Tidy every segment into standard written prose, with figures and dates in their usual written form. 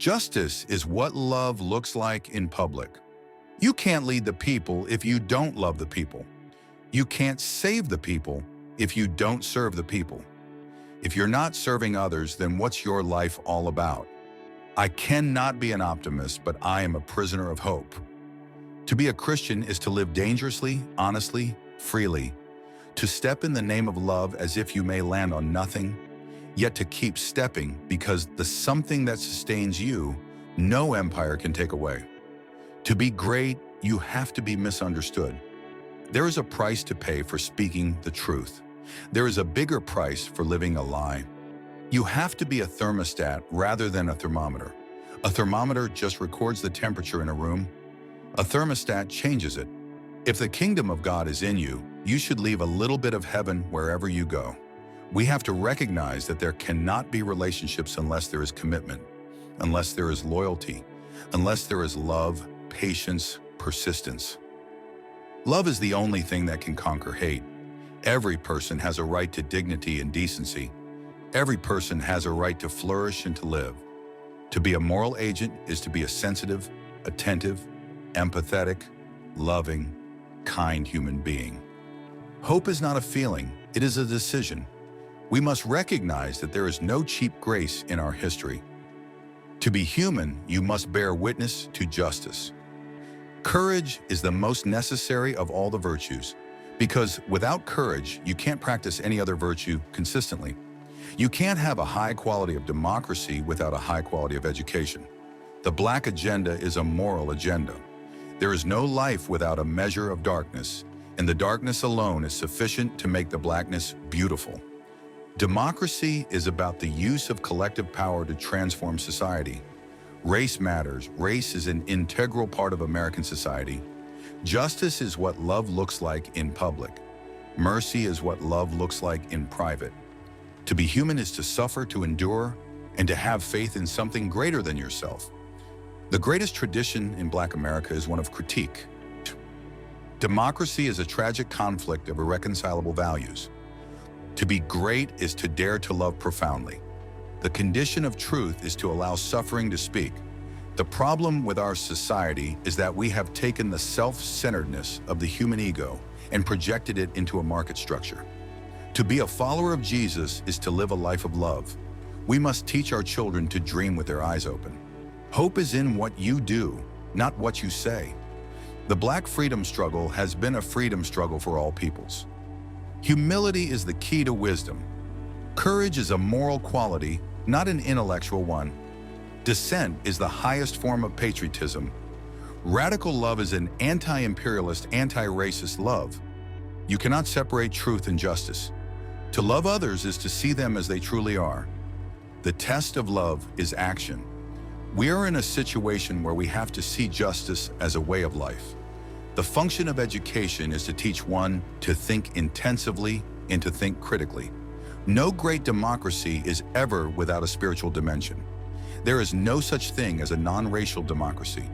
Justice is what love looks like in public. You can't lead the people if you don't love the people. You can't save the people if you don't serve the people. If you're not serving others, then what's your life all about? I cannot be an optimist, but I am a prisoner of hope. To be a Christian is to live dangerously, honestly, freely. To step in the name of love as if you may land on nothing, yet to keep stepping because the something that sustains you, no empire can take away. To be great, you have to be misunderstood. There is a price to pay for speaking the truth. There is a bigger price for living a lie. You have to be a thermostat rather than a thermometer. A thermometer just records the temperature in a room. A thermostat changes it. If the kingdom of God is in you, you should leave a little bit of heaven wherever you go. We have to recognize that there cannot be relationships unless there is commitment, unless there is loyalty, unless there is love, patience, persistence. Love is the only thing that can conquer hate. Every person has a right to dignity and decency. Every person has a right to flourish and to live. To be a moral agent is to be a sensitive, attentive, empathetic, loving, kind human being. Hope is not a feeling, it is a decision. We must recognize that there is no cheap grace in our history. To be human, you must bear witness to justice. Courage is the most necessary of all the virtues, because without courage, you can't practice any other virtue consistently. You can't have a high quality of democracy without a high quality of education. The Black agenda is a moral agenda. There is no life without a measure of darkness, and the darkness alone is sufficient to make the blackness beautiful. Democracy is about the use of collective power to transform society. Race matters. Race is an integral part of American society. Justice is what love looks like in public. Mercy is what love looks like in private. To be human is to suffer, to endure, and to have faith in something greater than yourself. The greatest tradition in Black America is one of critique. Democracy is a tragic conflict of irreconcilable values. To be great is to dare to love profoundly. The condition of truth is to allow suffering to speak. The problem with our society is that we have taken the self-centeredness of the human ego and projected it into a market structure. To be a follower of Jesus is to live a life of love. We must teach our children to dream with their eyes open. Hope is in what you do, not what you say. The Black freedom struggle has been a freedom struggle for all peoples. Humility is the key to wisdom. Courage is a moral quality, not an intellectual one. Dissent is the highest form of patriotism. Radical love is an anti-imperialist, anti-racist love. You cannot separate truth and justice. To love others is to see them as they truly are. The test of love is action. We are in a situation where we have to see justice as a way of life. The function of education is to teach one to think intensively and to think critically. No great democracy is ever without a spiritual dimension. There is no such thing as a non-racial democracy.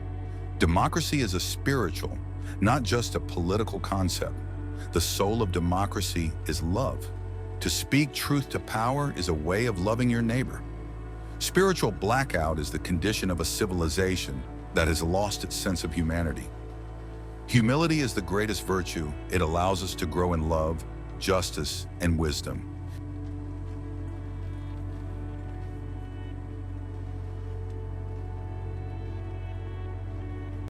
Democracy is a spiritual, not just a political concept. The soul of democracy is love. To speak truth to power is a way of loving your neighbor. Spiritual blackout is the condition of a civilization that has lost its sense of humanity. Humility is the greatest virtue. It allows us to grow in love, justice, and wisdom.